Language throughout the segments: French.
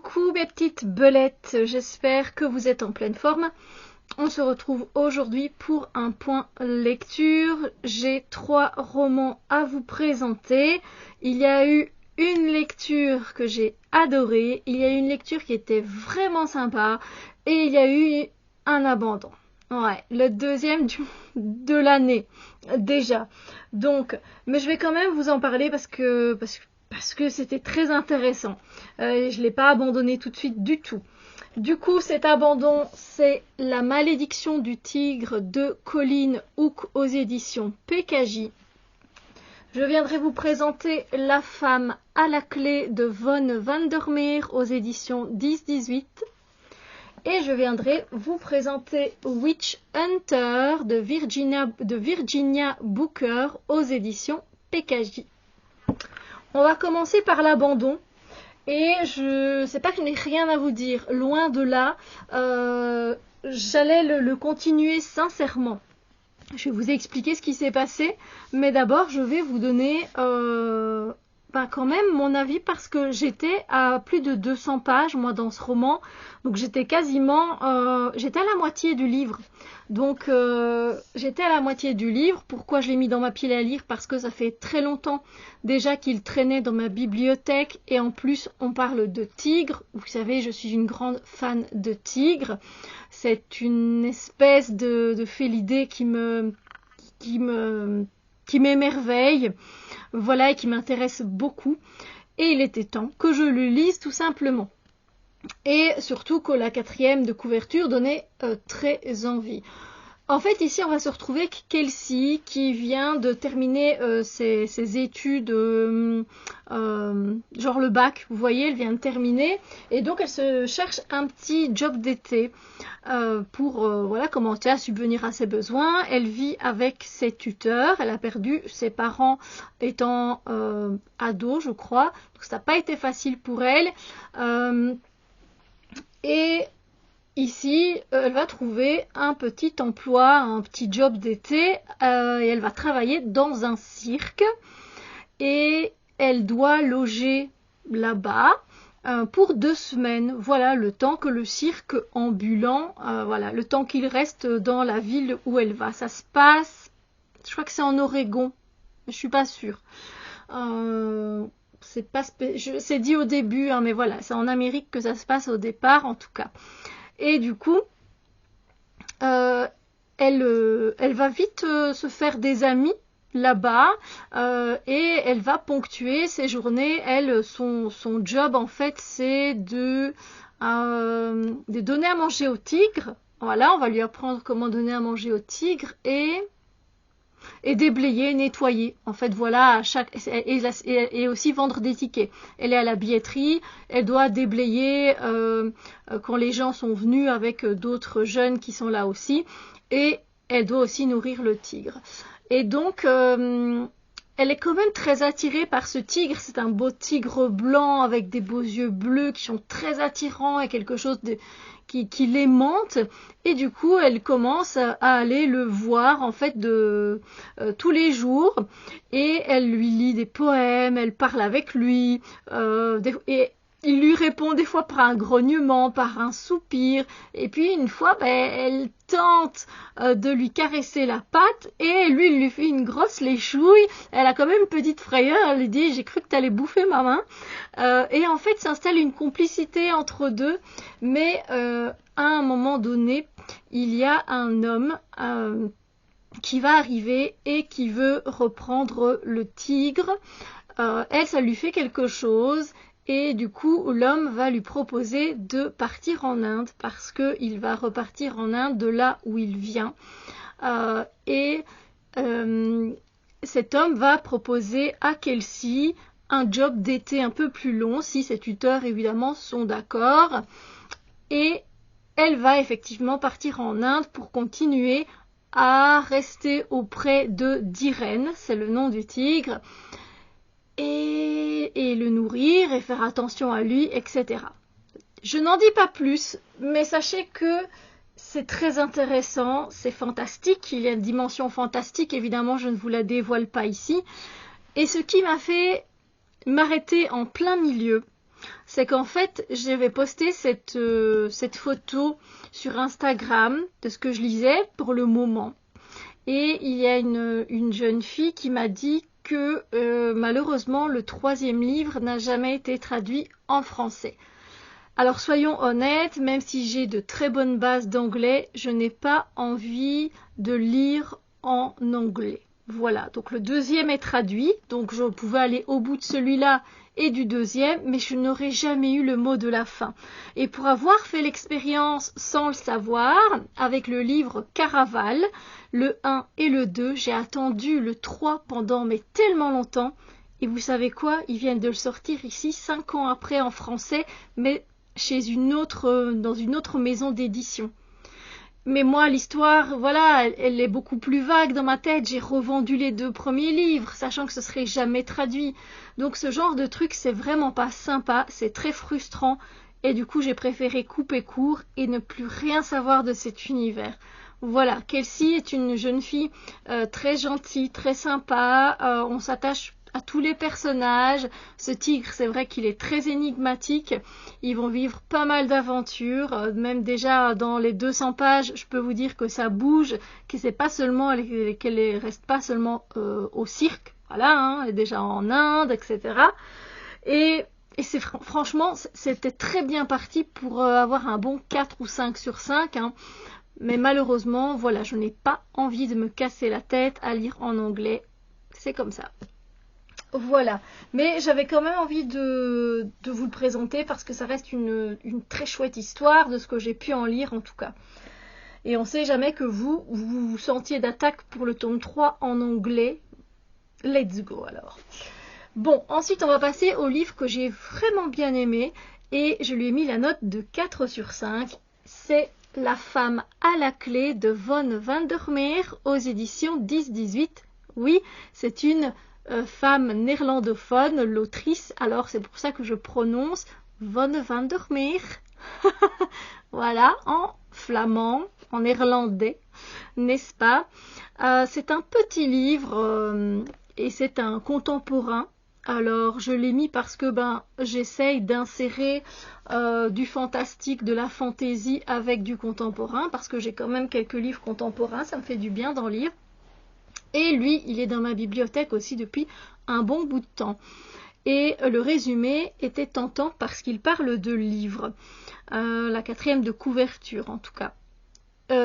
Coucou mes petites belettes, j'espère que vous êtes en pleine forme. On se retrouve aujourd'hui pour un point lecture. J'ai 3 romans à vous présenter. Il y a eu une lecture que j'ai adorée, il y a eu une lecture qui était vraiment sympa et il y a eu un abandon. Ouais, le deuxième de l'année déjà. Donc, mais je vais quand même vous en parler parce que c'était très intéressant. Je ne l'ai pas abandonné tout de suite du tout. Du coup, cet abandon, c'est La malédiction du tigre de Colleen Hooke aux éditions PKJ. Je viendrai vous présenter La femme à la clé de Von Vandermeer aux éditions 10-18. Et je viendrai vous présenter Witch Hunter de Virginia Booker aux éditions PKJ. On va commencer par l'abandon. Et je sais pas que je n'ai rien à vous dire. Loin de là, j'allais le continuer sincèrement. Je vais vous expliquer ce qui s'est passé. Mais d'abord, je vais vous donner quand même mon avis parce que j'étais à plus de 200 pages, moi, dans ce roman. Donc, j'étais j'étais à la moitié du livre. Donc, j'étais à la moitié du livre. Pourquoi je l'ai mis dans ma pile à lire? Parce que ça fait très longtemps déjà qu'il traînait dans ma bibliothèque. Et en plus, on parle de tigres. Vous savez, je suis une grande fan de tigres. C'est une espèce de félidé qui m'émerveille. Voilà, et qui m'intéresse beaucoup. Et il était temps que je le lise tout simplement. Et surtout que la 4e de couverture donnait très envie. En fait, ici, on va se retrouver avec Kelsey qui vient de terminer ses études, genre le bac, vous voyez, elle vient de terminer. Et donc, elle se cherche un petit job d'été pour commencer à subvenir à ses besoins. Elle vit avec ses tuteurs. Elle a perdu ses parents étant ados, je crois. Donc, ça n'a pas été facile pour elle. Et ici, elle va trouver un petit emploi, un petit job d'été et elle va travailler dans un cirque et elle doit loger là-bas pour 2 semaines. Voilà, le temps que le cirque ambulant, le temps qu'il reste dans la ville où elle va. Ça se passe, je crois que c'est en Oregon, mais je suis pas sûre. C'est dit au début, hein, mais voilà, c'est en Amérique que ça se passe au départ en tout cas. Et du coup, elle va vite se faire des amis là-bas et elle va ponctuer ses journées. Son job en fait, c'est de donner à manger au tigre. Voilà, on va lui apprendre comment donner à manger au tigre et déblayer, nettoyer. En fait, voilà, et aussi vendre des tickets. Elle est à la billetterie, elle doit déblayer quand les gens sont venus avec d'autres jeunes qui sont là aussi. Et elle doit aussi nourrir le tigre. Et donc, elle est quand même très attirée par ce tigre. C'est un beau tigre blanc avec des beaux yeux bleus qui sont très attirants et quelque chose qui l'aimante. Et du coup, elle commence à aller le voir en fait tous les jours. Et elle lui lit des poèmes, elle parle avec lui. Et il lui répond des fois par un grognement, par un soupir. Et puis une fois, elle tente de lui caresser la patte et lui, il lui fait une grosse léchouille. Elle a quand même une petite frayeur. Elle lui dit « J'ai cru que tu allais bouffer ma main ». Et en fait, s'installe une complicité entre deux. Mais à un moment donné, il y a un homme qui va arriver et qui veut reprendre le tigre. Elle, ça lui fait quelque chose. Et du coup, l'homme va lui proposer de partir en Inde parce qu'il va repartir en Inde de là où il vient. Cet homme va proposer à Kelsey un job d'été un peu plus long, si ses tuteurs évidemment sont d'accord. Et elle va effectivement partir en Inde pour continuer à rester auprès d'Irène, c'est le nom du tigre. Et le nourrir et faire attention à lui, etc. Je n'en dis pas plus, mais sachez que c'est très intéressant, c'est fantastique, il y a une dimension fantastique, évidemment je ne vous la dévoile pas ici. Et ce qui m'a fait m'arrêter en plein milieu, c'est qu'en fait, j'avais posté cette photo sur Instagram de ce que je lisais pour le moment. Et il y a une jeune fille qui m'a dit que malheureusement, le 3e livre n'a jamais été traduit en français. Alors soyons honnêtes, même si j'ai de très bonnes bases d'anglais, je n'ai pas envie de lire en anglais. Voilà, donc le 2e est traduit, donc je pouvais aller au bout de celui-là et du 2e, mais je n'aurais jamais eu le mot de la fin. Et pour avoir fait l'expérience sans le savoir, avec le livre Caraval, le 1 et le 2, j'ai attendu le 3 pendant mais tellement longtemps. Et vous savez quoi? Ils viennent de le sortir ici 5 ans après en français, mais dans une autre maison d'édition. Mais moi, l'histoire, voilà, elle est beaucoup plus vague dans ma tête. J'ai revendu les 2 premiers livres, sachant que ce serait jamais traduit. Donc ce genre de truc, c'est vraiment pas sympa, c'est très frustrant. Et du coup, j'ai préféré couper court et ne plus rien savoir de cet univers. Voilà, Kelsey est une jeune fille très gentille, très sympa. On s'attache à tous les personnages. Ce tigre, c'est vrai qu'il est très énigmatique. Ils vont vivre pas mal d'aventures. Même déjà dans les 200 pages, je peux vous dire que ça bouge, que c'est pas seulement qu'elle reste pas seulement au cirque. Voilà, hein, elle est déjà en Inde, etc. Et franchement, c'était très bien parti pour avoir un bon 4 ou 5 sur 5. Hein. Mais malheureusement, voilà, je n'ai pas envie de me casser la tête à lire en anglais. C'est comme ça. Voilà, mais j'avais quand même envie de vous le présenter parce que ça reste une très chouette histoire de ce que j'ai pu en lire en tout cas. Et on ne sait jamais que vous sentiez d'attaque pour le tome 3 en anglais. Let's go alors. Bon, ensuite on va passer au livre que j'ai vraiment bien aimé et je lui ai mis la note de 4 sur 5. C'est La femme à la clé de Von Vandermeer aux éditions 10-18. Oui, c'est une femme néerlandophone, l'autrice, alors c'est pour ça que je prononce Von Vandermeer. Voilà, en flamand, en néerlandais, n'est-ce pas? C'est un petit livre et c'est un contemporain. Alors je l'ai mis parce que j'essaye d'insérer du fantastique, de la fantaisie avec du contemporain, parce que j'ai quand même quelques livres contemporains, ça me fait du bien d'en lire. Et lui, il est dans ma bibliothèque aussi depuis un bon bout de temps. Et le résumé était tentant parce qu'il parle de livres. La 4e de couverture en tout cas.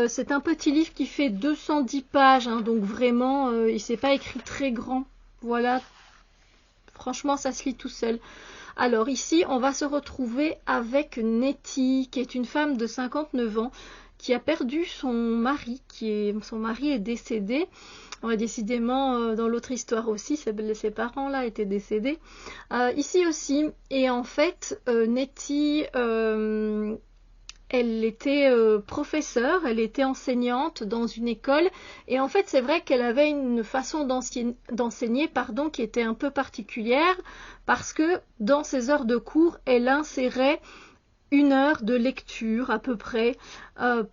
C'est un petit livre qui fait 210 pages, hein, donc vraiment, il ne s'est pas écrit très grand. Voilà, franchement, ça se lit tout seul. Alors ici, on va se retrouver avec Nettie, qui est une femme de 59 ans, qui a perdu son mari, son mari est décédé. Ouais, décidément, dans l'autre histoire aussi, ses parents là étaient décédés. Ici aussi, et en fait, Nettie, elle était professeure, elle était enseignante dans une école, et en fait, c'est vrai qu'elle avait une façon d'enseigner, qui était un peu particulière, parce que dans ses heures de cours, elle insérait 1 heure de lecture à peu près,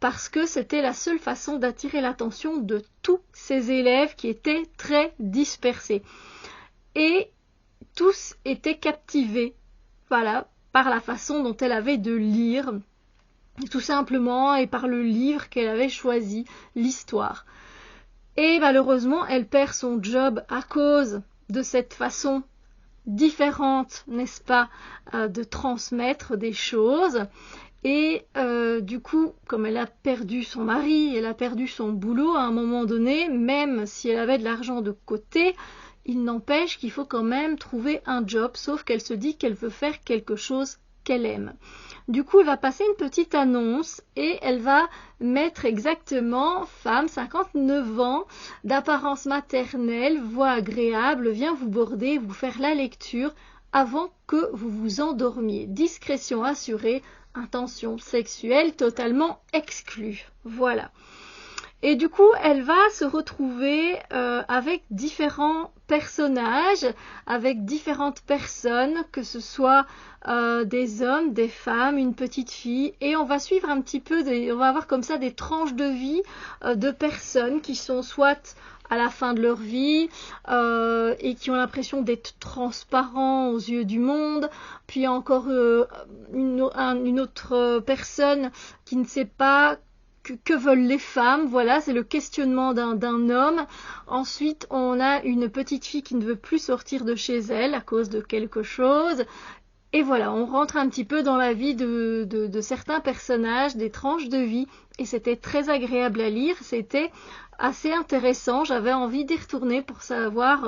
parce que c'était la seule façon d'attirer l'attention de tous ces élèves qui étaient très dispersés. Et tous étaient captivés, voilà, par la façon dont elle avait de lire, tout simplement, et par le livre qu'elle avait choisi, l'histoire. Et malheureusement, elle perd son job à cause de cette façon différente, n'est-ce pas, de transmettre des choses. Et du coup, comme elle a perdu son mari, elle a perdu son boulot à un moment donné, même si elle avait de l'argent de côté, il n'empêche qu'il faut quand même trouver un job, sauf qu'elle se dit qu'elle veut faire quelque chose qu'elle aime. Du coup, elle va passer une petite annonce et elle va mettre exactement femme, 59 ans, d'apparence maternelle, voix agréable, vient vous border, vous faire la lecture avant que vous vous endormiez. Discrétion assurée, intention sexuelle totalement exclue. Voilà. Et du coup, elle va se retrouver avec différents personnages, avec différentes personnes, que ce soit des hommes, des femmes, une petite fille. Et on va suivre un petit peu, on va avoir comme ça des tranches de vie de personnes qui sont soit à la fin de leur vie et qui ont l'impression d'être transparents aux yeux du monde. Puis encore une autre personne qui ne sait pas que veulent les femmes. Voilà, c'est le questionnement d'un homme. Ensuite, on a une petite fille qui ne veut plus sortir de chez elle à cause de quelque chose. Et voilà, on rentre un petit peu dans la vie de certains personnages, des tranches de vie. Et c'était très agréable à lire. C'était assez intéressant. J'avais envie d'y retourner pour savoir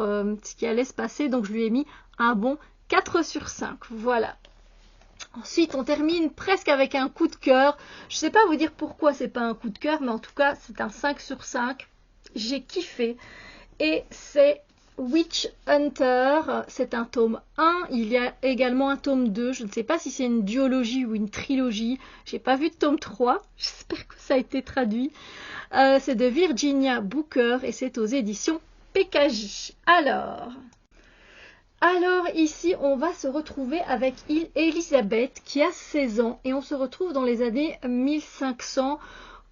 ce qui allait se passer. Donc je lui ai mis un bon 4 sur 5. Voilà. Ensuite, on termine presque avec un coup de cœur. Je ne sais pas vous dire pourquoi c'est pas un coup de cœur, mais en tout cas, c'est un 5 sur 5. J'ai kiffé. Et c'est Witch Hunter. C'est un tome 1. Il y a également un tome 2. Je ne sais pas si c'est une duologie ou une trilogie. J'ai pas vu de tome 3. J'espère que ça a été traduit. C'est de Virginia Booker et c'est aux éditions PKJ. Alors ici, on va se retrouver avec Elisabeth qui a 16 ans et on se retrouve dans les années 1500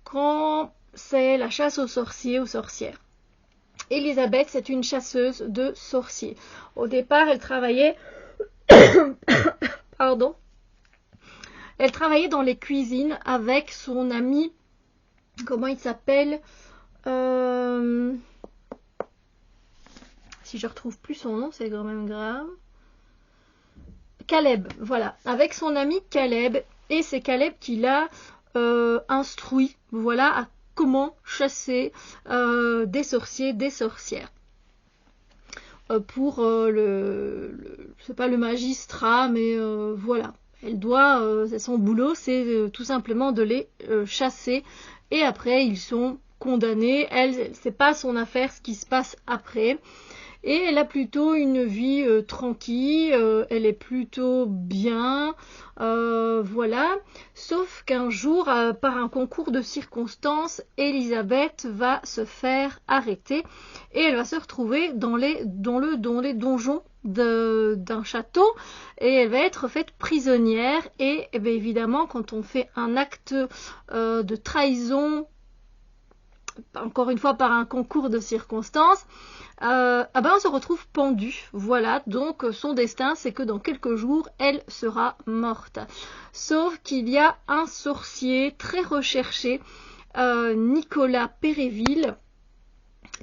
quand c'est la chasse aux sorciers, aux sorcières. Elisabeth, c'est une chasseuse de sorciers. Au départ, elle travaillait Elle travaillait dans les cuisines avec son ami, comment il s'appelle Si je retrouve plus son nom, c'est quand même grave. Caleb, voilà, avec son ami Caleb, et c'est Caleb qui l'a instruit, voilà, à comment chasser des sorciers, des sorcières. Pour c'est pas le magistrat, mais voilà, elle doit, c'est son boulot, c'est tout simplement de les chasser, et après ils sont condamnés. Elle, c'est pas son affaire ce qui se passe après. Et elle a plutôt une vie tranquille, elle est plutôt bien, voilà. Sauf qu'un jour, par un concours de circonstances, Elisabeth va se faire arrêter et elle va se retrouver dans les donjons d'un château et elle va être faite prisonnière. Et bien évidemment, quand on fait un acte de trahison, encore une fois par un concours de circonstances, on se retrouve pendu. Voilà, donc son destin, c'est que dans quelques jours, elle sera morte. Sauf qu'il y a un sorcier très recherché, Nicolas Péréville,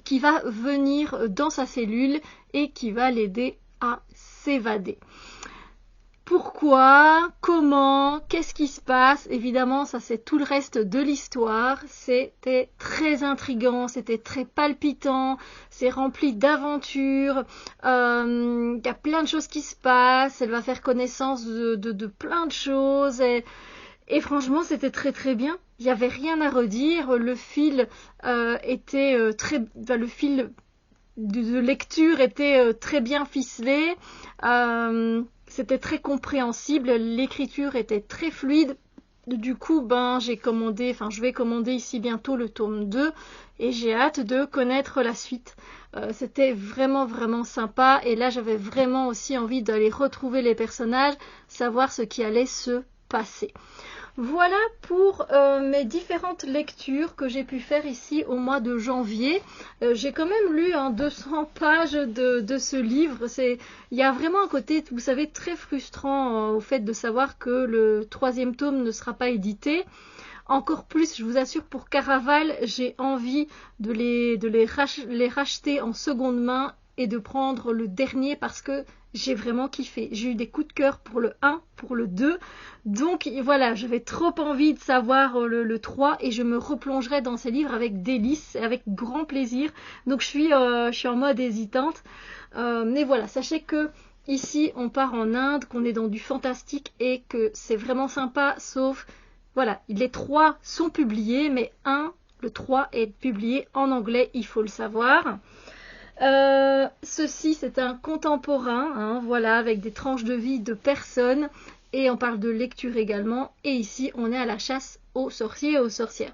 qui va venir dans sa cellule et qui va l'aider à s'évader. Pourquoi? Comment? Qu'est-ce qui se passe? Évidemment, ça c'est tout le reste de l'histoire. C'était très intriguant, c'était très palpitant, c'est rempli d'aventures. Il y a plein de choses qui se passent. Elle va faire connaissance de plein de choses. Et franchement, c'était très très bien. Il n'y avait rien à redire. Le fil était le fil de lecture était très bien ficelé. C'était très compréhensible, l'écriture était très fluide. Du coup, je vais commander ici bientôt le tome 2 et j'ai hâte de connaître la suite. C'était vraiment vraiment sympa et là j'avais vraiment aussi envie d'aller retrouver les personnages, savoir ce qui allait se passer. Voilà pour mes différentes lectures que j'ai pu faire ici au mois de janvier. J'ai quand même lu 200 pages de ce livre. Il y a vraiment un côté, vous savez, très frustrant au fait de savoir que le 3e tome ne sera pas édité. Encore plus, je vous assure, pour Caraval, j'ai envie de les racheter en seconde main et de prendre le dernier parce que j'ai vraiment kiffé. J'ai eu des coups de cœur pour le 1, pour le 2. Donc voilà, j'avais trop envie de savoir le 3 et je me replongerai dans ces livres avec délice, avec grand plaisir. Donc je suis en mode hésitante. Mais voilà, sachez que ici on part en Inde, qu'on est dans du fantastique et que c'est vraiment sympa, sauf, voilà, les 3 sont publiés, mais le 3 est publié en anglais, il faut le savoir. Ceci c'est un contemporain, voilà, avec des tranches de vie de personnes et on parle de lecture également. Et ici on est à la chasse aux sorciers et aux sorcières.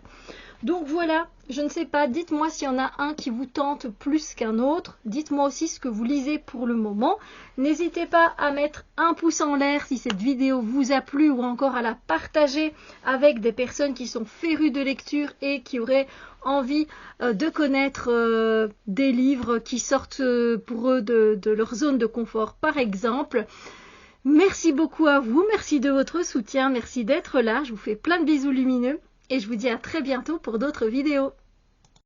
Donc voilà, je ne sais pas, dites-moi s'il y en a un qui vous tente plus qu'un autre. Dites-moi aussi ce que vous lisez pour le moment. N'hésitez pas à mettre un pouce en l'air si cette vidéo vous a plu ou encore à la partager avec des personnes qui sont férues de lecture et qui auraient envie de connaître des livres qui sortent pour eux de leur zone de confort par exemple. Merci beaucoup à vous, merci de votre soutien, merci d'être là, je vous fais plein de bisous lumineux et je vous dis à très bientôt pour d'autres vidéos.